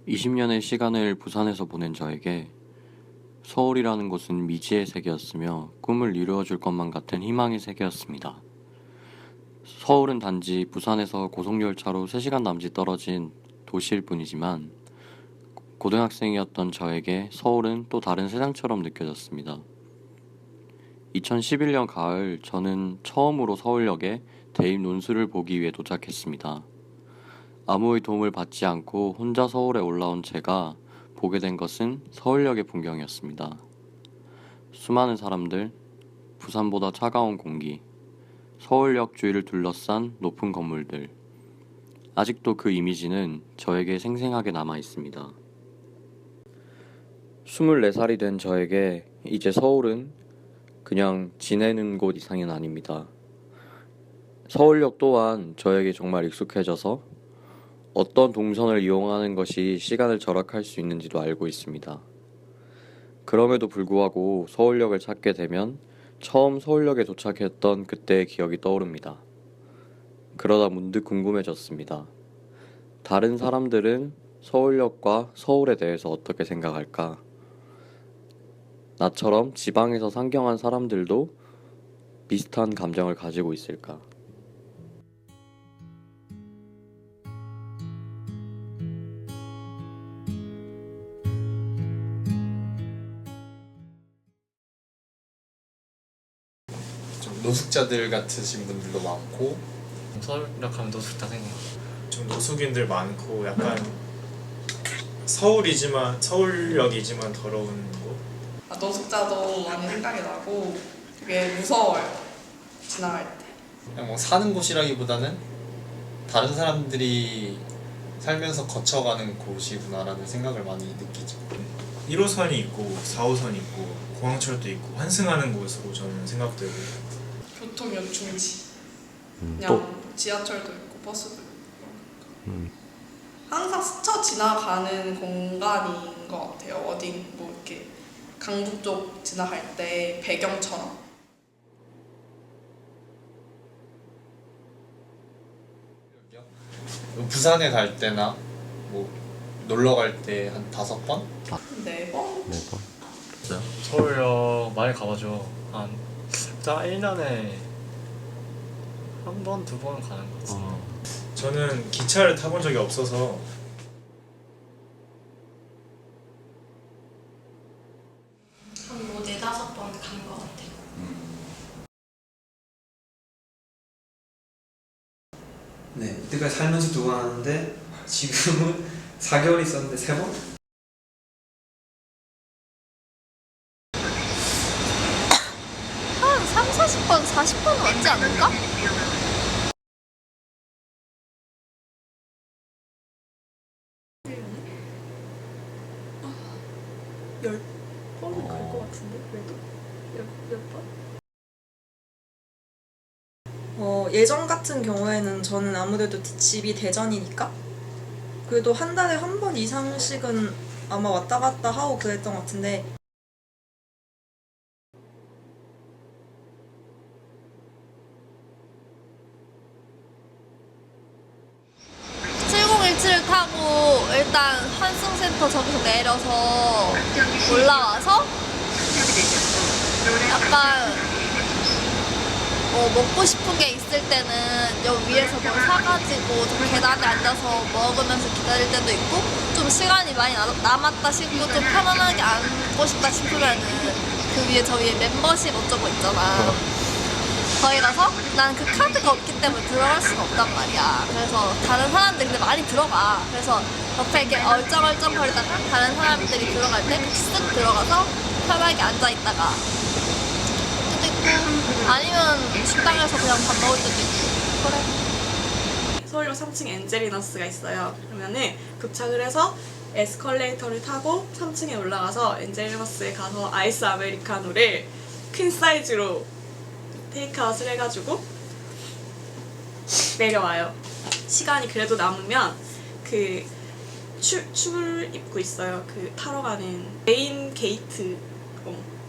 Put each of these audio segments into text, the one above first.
20년의 시간을 부산에서 보낸 저에게 서울이라는 곳은 미지의 세계였으며 꿈을 이루어줄 것만 같은 희망의 세계였습니다. 서울은 단지 부산에서 고속열차로 3시간 남짓 떨어진 도시일 뿐이지만 고등학생이었던 저에게 서울은 또 다른 세상처럼 느껴졌습니다. 2011년 가을 저는 처음으로 서울역에 대입 논술을 보기 위해 도착했습니다. 아무의 도움을 받지 않고 혼자 서울에 올라온 제가 보게 된 것은 서울역의 풍경이었습니다. 수많은 사람들, 부산보다 차가운 공기, 서울역 주위를 둘러싼 높은 건물들. 아직도 그 이미지는 저에게 생생하게 남아 있습니다. 24살이 된 저에게 이제 서울은 그냥 지내는 곳 이상은 아닙니다. 서울역 또한 저에게 정말 익숙해져서 어떤 동선을 이용하는 것이 시간을 절약할 수 있는지도 알고 있습니다. 그럼에도 불구하고 서울역을 찾게 되면 처음 서울역에 도착했던 그때의 기억이 떠오릅니다. 그러다 문득 궁금해졌습니다. 다른 사람들은 서울역과 서울에 대해서 어떻게 생각할까? 나처럼 지방에서 상경한 사람들도 비슷한 감정을 가지고 있을까? 좀 노숙자들 같으신 분들도 많고 서울역 가면 노숙자 생겨. 좀 노숙인들 많고 약간 서울역이지만 더러운 곳? 노숙자도 많이 생각이 나고 되게 무서워요. 지나갈 때. 그냥 뭐 사는 곳이라기보다는 다른 사람들이 살면서 거쳐가는 곳이구나라는 생각을 많이 느끼죠. 1호선이 있고 4호선이 있고 공항철도 있고 환승하는 곳으로 저는 생각되고 교통 요충지. 그냥 또 지하철도 있고 버스도 있고. 항상 스쳐 지나가는 공간인 것 같아요. 어디 뭐 이렇게 강북 쪽 지나갈 때 배경처럼. 부산에 갈 때나 뭐 놀러 갈 때 한 5번? 4번? 4번. 서울역 많이 가보죠. 한 1년에 한 번, 2번 가는 것 같아요. 저는 기차를 타본 적이 없어서 한 뭐 4-5번 간 것 같아요. 네, 이때까지 살면서 2번 하는데 지금은 4개월 있었는데 3번? 한 30-40번, 40번 맞지 않을까? 예전 같은 경우에는 저는 아무래도 집이 대전이니까 그래도 한 달에 한 번 이상씩은 아마 왔다 갔다 하고 그랬던 것 같은데 7017을 타고 일단 환승센터 저기서 내려서 올라와서 약간 먹고 싶은 게 있을 때는 여기 위에서 뭘 사가지고 좀 계단에 앉아서 먹으면서 기다릴 때도 있고 좀 시간이 많이 남았다 싶고 좀 편안하게 앉고 싶다 싶으면은 그 위에 저 위에 멤버십 어쩌고 있잖아. 거기 가서 난 그 카드가 없기 때문에 들어갈 수가 없단 말이야. 그래서 다른 사람들이 근데 많이 들어가. 그래서 옆에 이렇게 얼쩡얼쩡 거리다가 다른 사람들이 들어갈 때 쓱 들어가서 편하게 앉아있다가 때도 있고 아니면 식당에서 그냥 밥 먹을 때도 있고 그래. 서울역 3층에 엔젤리너스가 있어요. 그러면은 도착을 해서 에스컬레이터를 타고 3층에 올라가서 엔젤리너스에 가서 아이스 아메리카노를 큰 사이즈로 테이크아웃을 해가지고 내려와요. 시간이 그래도 남으면 그 출입구 있어요. 그 타러 가는 메인 게이트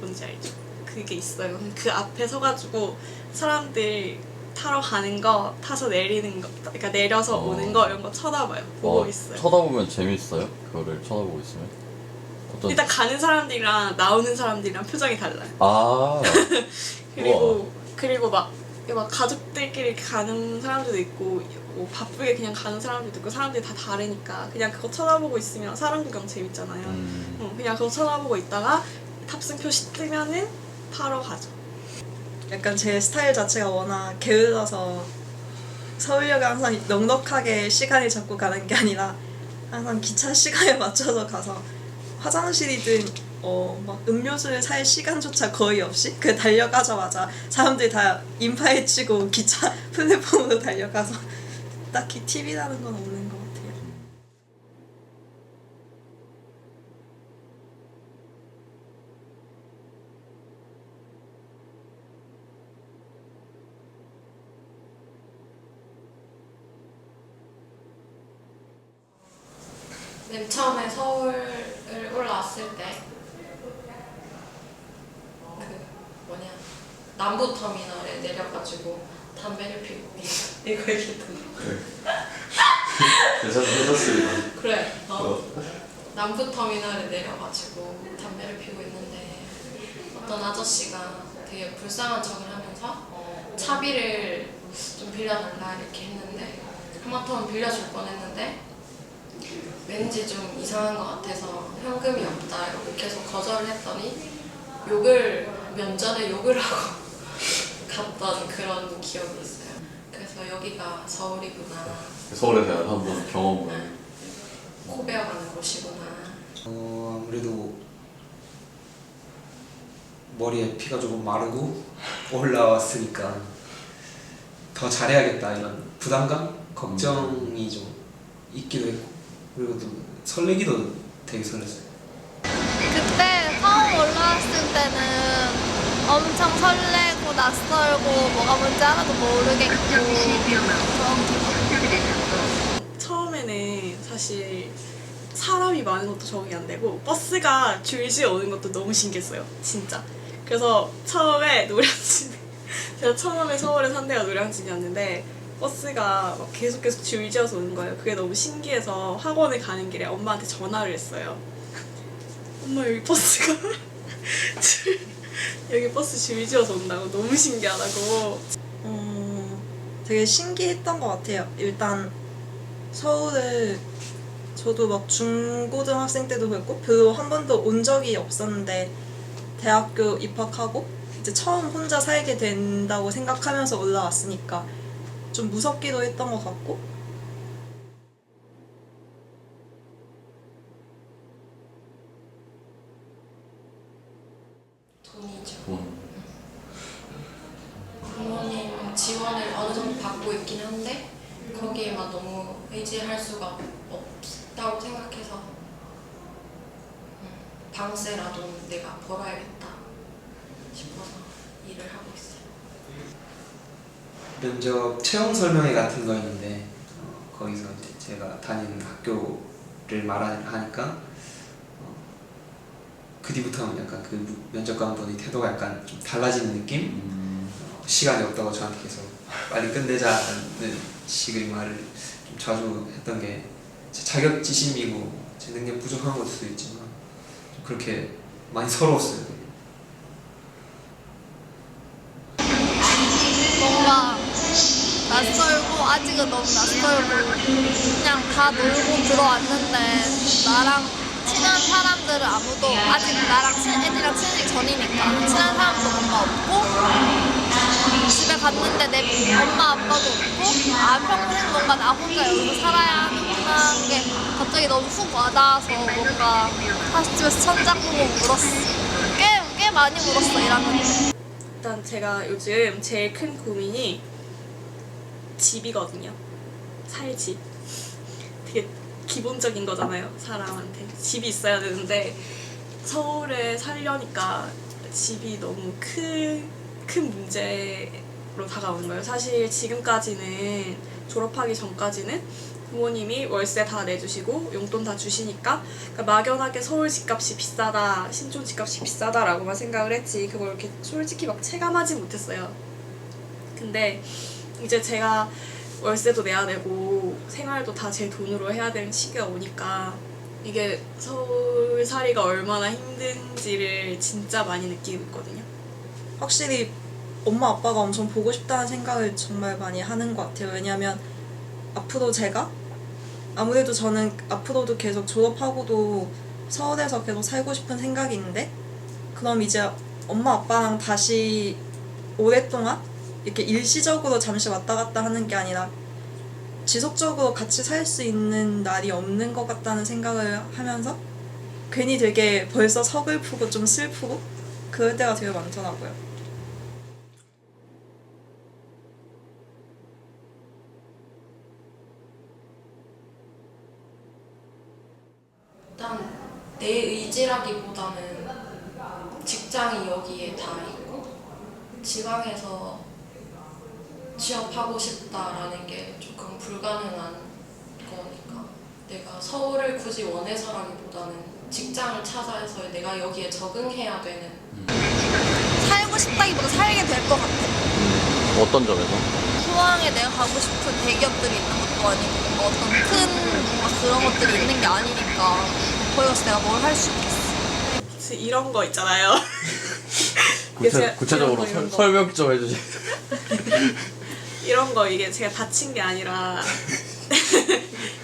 뭔지 알죠? 그게 있어요. 그 앞에 서가지고 사람들 타러 가는 거, 타서 내리는 거, 그러니까 내려서 오는 거 이런 거 쳐다봐요. 보고 있어요. 쳐다보면 재밌어요? 그거를 쳐다보고 있으면? 어떤... 일단 가는 사람들이랑 나오는 사람들이랑 표정이 달라요. 아 그리고 막 가족들끼리 이렇게 가는 사람들도 있고 뭐 바쁘게 그냥 가는 사람들도 있고 사람들이 다 다르니까 그냥 그거 쳐다보고 있으면 사람 구경 재밌잖아요. 그냥 그거 쳐다보고 있다가 탑승 표시 뜨면은 타러 가죠. 약간 제 스타일 자체가 워낙 게을러서 서울역에 항상 넉넉하게 시간을 잡고 가는 게 아니라 항상 기차 시간에 맞춰서 가서 화장실이든 막 음료수를 살 시간조차 거의 없이 그 달려가자마자 사람들이 다 인파에 치고 기차 플랫폼으로 달려가서 딱히 팁이라는 건 없는 것 같아요. 맨 처음에 서울을 올라왔을 때 남부터미널에 내려가지고 담배를 피고 이거 얘기했던 거. 괜찮습니다. 그래. 남부터미널에 내려가지고 담배를 피고 있는데 어떤 아저씨가 되게 불쌍한 척을 하면서 차비를 좀 빌려달라 이렇게 했는데 하마터면 빌려줄 뻔했는데 왠지 좀 이상한 것 같아서 현금이 없다 이렇게 계속 거절을 했더니 면전에 욕을 하고 갔던 그런 기억이 있어요. 그래서 여기가 서울이구나. 서울에 대한 한번 경험을 코 베어가는 곳이구나. 아무래도 머리에 피가 조금 마르고 올라왔으니까 더 잘해야겠다 이런 부담감? 걱정이 좀 있기도 했고 그리고 또 설레기도 되게 설렜어요. 그때 처음 올라왔을 때는 엄청 설레고 낯설고 뭐가 뭔지 하나도 모르겠고 처음에는 사실 사람이 많은 것도 적응이 안 되고 버스가 줄지어 오는 것도 너무 신기했어요. 진짜. 그래서 처음에 제가 처음에 서울에 산 데가 노량진이었는데 버스가 막 계속 줄지어서 오는 거예요. 그게 너무 신기해서 학원에 가는 길에 엄마한테 전화를 했어요. 엄마 여기 버스가 여기 버스 줄지어서 온다고 너무 신기하다고. 되게 신기했던 것 같아요. 일단 서울을 저도 막 중고등학생 때도 그랬고 별로 한 번도 온 적이 없었는데 대학교 입학하고 이제 처음 혼자 살게 된다고 생각하면서 올라왔으니까 좀 무섭기도 했던 것 같고 돈이죠. 부모님 지원을 어느 정도 받고 있긴 한데 거기에만 너무 의지할 수가 없다고 생각해서 방세라도 내가 벌어야겠다 싶어서 일을 하고 있어요. 면접 채용 설명회 같은 거였는데 거기서 이제 제가 다니는 학교를 말하니까 그 뒤부터는 약간 그 면접관분의 태도가 약간 좀 달라지는 느낌? 시간이 없다고 저한테 계속 빨리 끝내자는 식의 말을 좀 자주 했던 게 제 자격지심이고 제 능력 부족한 걸 수도 있지만 좀 그렇게 많이 서러웠어요. 뭔가 낯설고 아직은 너무 낯설고 그냥 다 놀고 들어왔는데 나랑 친한 사람들은 아무도 아직 나랑 애들이랑 친해지기 전이니까 친한 사람도 뭔가 없고 집에 갔는데 내 엄마 아빠도 없고 평생 뭔가 나 혼자 여기서 살아야 하는구나 하는 게 갑자기 너무 훅 와닿아서 뭔가 사실 집에서 천장 보고 울었어. 꽤 많이 울었어 일하는데. 일단 제가 요즘 제일 큰 고민이 집이거든요. 살 집. 되게 기본적인 거잖아요. 사람한테 집이 있어야 되는데 서울에 살려니까 집이 너무 큰 문제로 다가오는 거예요. 사실 지금까지는 졸업하기 전까지는 부모님이 월세 다 내주시고 용돈 다 주시니까 그러니까 막연하게 서울 집값이 비싸다, 신촌 집값이 비싸다라고만 생각을 했지 그걸 이렇게 솔직히 막 체감하지 못했어요. 근데 이제 제가 월세도 내야 되고 생활도 다 제 돈으로 해야 되는 시기가 오니까 이게 서울살이가 얼마나 힘든지를 진짜 많이 느끼고 있거든요. 확실히 엄마 아빠가 엄청 보고 싶다는 생각을 정말 많이 하는 것 같아요. 왜냐하면 앞으로 제가 아무래도 저는 앞으로도 계속 졸업하고도 서울에서 계속 살고 싶은 생각이 있는데 그럼 이제 엄마 아빠랑 다시 오랫동안 이렇게 일시적으로 잠시 왔다 갔다 하는 게 아니라 지속적으로 같이 살 수 있는 날이 없는 것 같다는 생각을 하면서 괜히 되게 벌써 서글프고 좀 슬프고 그럴 때가 되게 많더라고요. 일단 내 의지라기보다는 직장이 여기에 다 있고 지방에서 취업하고 싶다라는 게 조금 불가능한 거니까 내가 서울을 굳이 원해서라기보다는 직장을 찾아서 내가 여기에 적응해야 되는 살고 싶다기보다 살게 될 것 같아. 어떤 점에서? 포항에 내가 가고 싶은 대기업들이 있는 것도 아니고 뭔가 어떤 큰 뭔가 그런 것들이 있는 게 아니니까 거기 가서 내가 뭘 할 수 있겠어. 이런 거 있잖아요. 구체적으로 이런 거. 설명 좀 해주세요. 이런 거 이게 제가 다친 게 아니라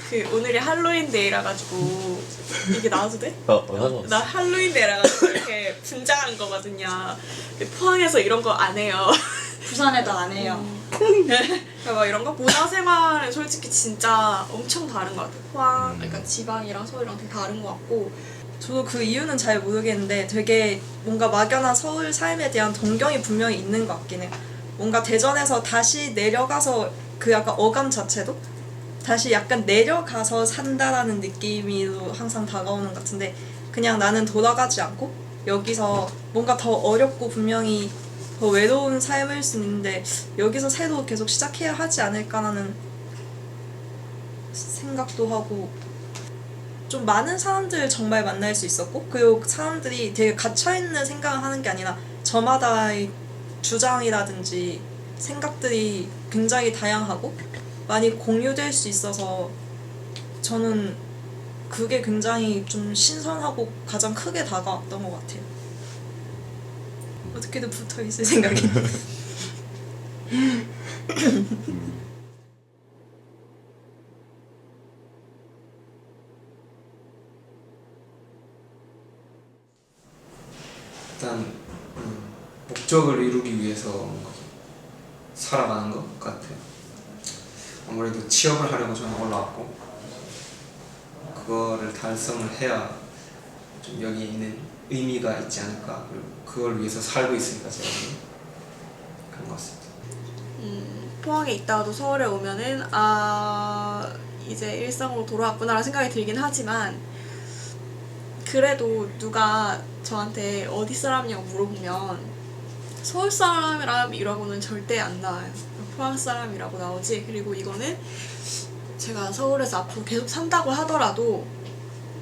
그 오늘이 할로윈데이라 가지고 이게 나와도 돼? 상관없어. 나 할로윈데이라 가지고 이렇게 분장한 거거든요. 근데 포항에서 이런 거 안 해요. 부산에도 안 해요. 막 이런 거 문화생활은 솔직히 진짜 엄청 다른 것 같아요. 포항, 그러니까 지방이랑 서울이랑 되게 다른 것 같고. 저도 그 이유는 잘 모르겠는데 되게 뭔가 막연한 서울 삶에 대한 동경이 분명히 있는 것 같긴 해요. 뭔가 대전에서 다시 내려가서 그 약간 어감 자체도 다시 약간 내려가서 산다라는 느낌으로 항상 다가오는 것 같은데 그냥 나는 돌아가지 않고 여기서 뭔가 더 어렵고 분명히 더 외로운 삶일 수 있는데 여기서 새로 계속 시작해야 하지 않을까라는 생각도 하고 좀 많은 사람들을 정말 만날 수 있었고 그리고 사람들이 되게 갇혀있는 생각을 하는 게 아니라 저마다의 주장이라든지 생각들이 굉장히 다양하고 많이 공유될 수 있어서 저는 그게 굉장히 좀 신선하고 가장 크게 다가왔던 것 같아요. 어떻게든 붙어있을 생각이 일단 목적을 이루기 위해서 살아가는 것 같아요. 아무래도 취업을 하려고 저는 올라왔고 그거를 달성을 해야 좀 여기 있는 의미가 있지 않을까. 그리고 그걸 위해서 살고 있으니까 제가 그런 것 같습니다. 포항에 있다가도 서울에 오면은 이제 일상으로 돌아왔구나라는 생각이 들긴 하지만 그래도 누가 저한테 어디 사람이냐고 물어보면 서울 사람이라고는 절대 안 나와요. 포항 사람이라고 나오지. 그리고 이거는 제가 서울에서 앞으로 계속 산다고 하더라도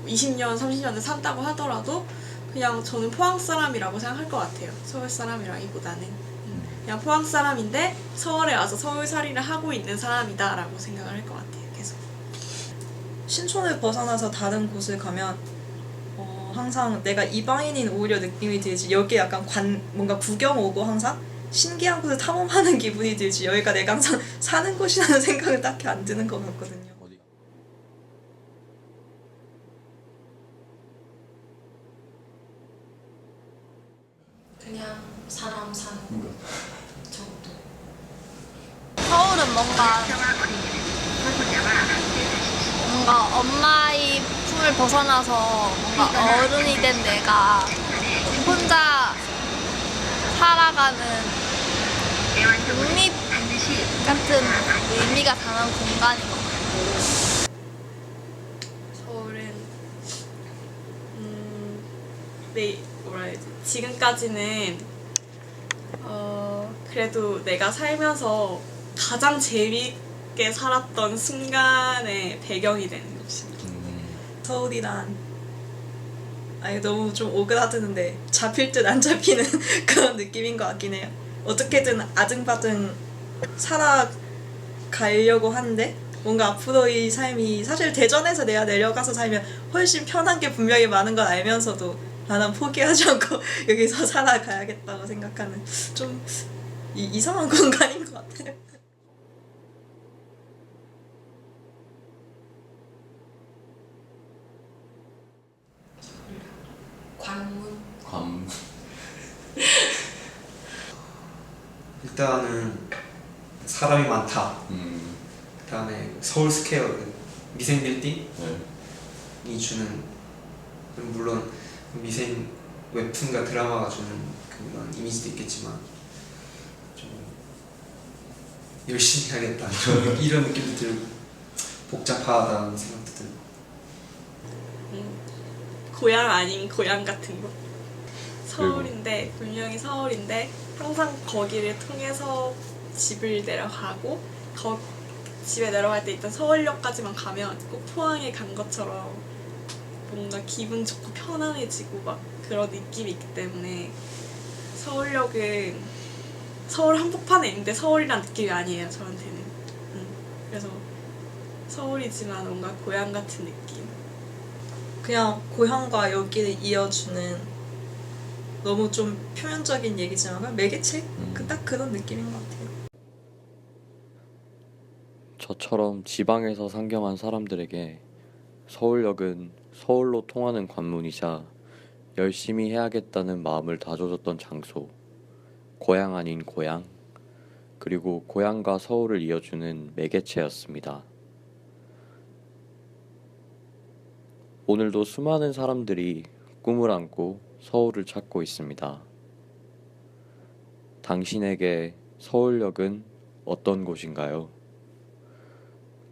20년, 30년을 산다고 하더라도 그냥 저는 포항 사람이라고 생각할 것 같아요. 서울 사람이라기보다는 그냥 포항 사람인데 서울에 와서 서울살이를 하고 있는 사람이다 라고 생각을 할 것 같아요. 계속 신촌을 벗어나서 다른 곳을 가면 항상 내가 이방인인 오히려 느낌이 들지 여기 약간 뭔가 구경 오고 항상 신기한 곳을 탐험하는 기분이 들지 여기가 내가 항상 사는 곳이라는 생각은 딱히 안 드는 것 같거든요. 그냥 사람 사는 정도. 서울은 뭔가 엄마의 품을 벗어나서 뭔가 어른이 된 내가 혼자 살아가는 독립 같은 의미가 강한 공간인 것 같아요. 서울은 뭐라 해야 되지? 지금까지는 그래도 내가 살면서 가장 재밌게 살았던 순간의 배경이 되는 곳입니다. 서울이란 너무 좀 오그라드는데 잡힐 듯 안 잡히는 그런 느낌인 것 같긴 해요. 어떻게든 아등바등 가려고 하는데 뭔가 앞으로의 삶이 사실 대전에서 내가 내려가서 살면 훨씬 편한 게 분명히 많은 걸 알면서도 나는 포기하지 않고 여기서 살아가야겠다고 생각하는 좀 이상한 공간인 것 같아요. 관문. 관. 일단은 사람이 많다. 그다음에 서울 스퀘어 그 미생 빌딩이 네. 주는, 물론 미생 웹툰과 드라마가 주는 그런 이미지도 있겠지만 좀 열심히 해야겠다. 좀 이런 느낌도 들고 복잡하다는 생각도 들고. 고향 아닌 고향 같은 거. 서울인데 분명히 서울인데 항상 거기를 통해서 집을 내려가고 집에 내려갈 때 일단 서울역까지만 가면 꼭 포항에 간 것처럼 뭔가 기분 좋고 편안해지고 막 그런 느낌이 있기 때문에 서울역은 서울 한복판에 있는데 서울이란 느낌이 아니에요, 저한테는. 그래서 서울이지만 뭔가 고향 같은 느낌. 그냥 고향과 여기를 이어주는 너무 좀 표면적인 얘기지만 그냥 매개체? 딱 그런 느낌인 것 같아요. 저처럼 지방에서 상경한 사람들에게 서울역은 서울로 통하는 관문이자 열심히 해야겠다는 마음을 다져줬던 장소, 고향 아닌 고향, 그리고 고향과 서울을 이어주는 매개체였습니다. 오늘도 수많은 사람들이 꿈을 안고 서울을 찾고 있습니다. 당신에게 서울역은 어떤 곳인가요?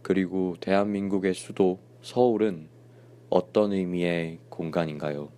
그리고 대한민국의 수도 서울은 어떤 의미의 공간인가요?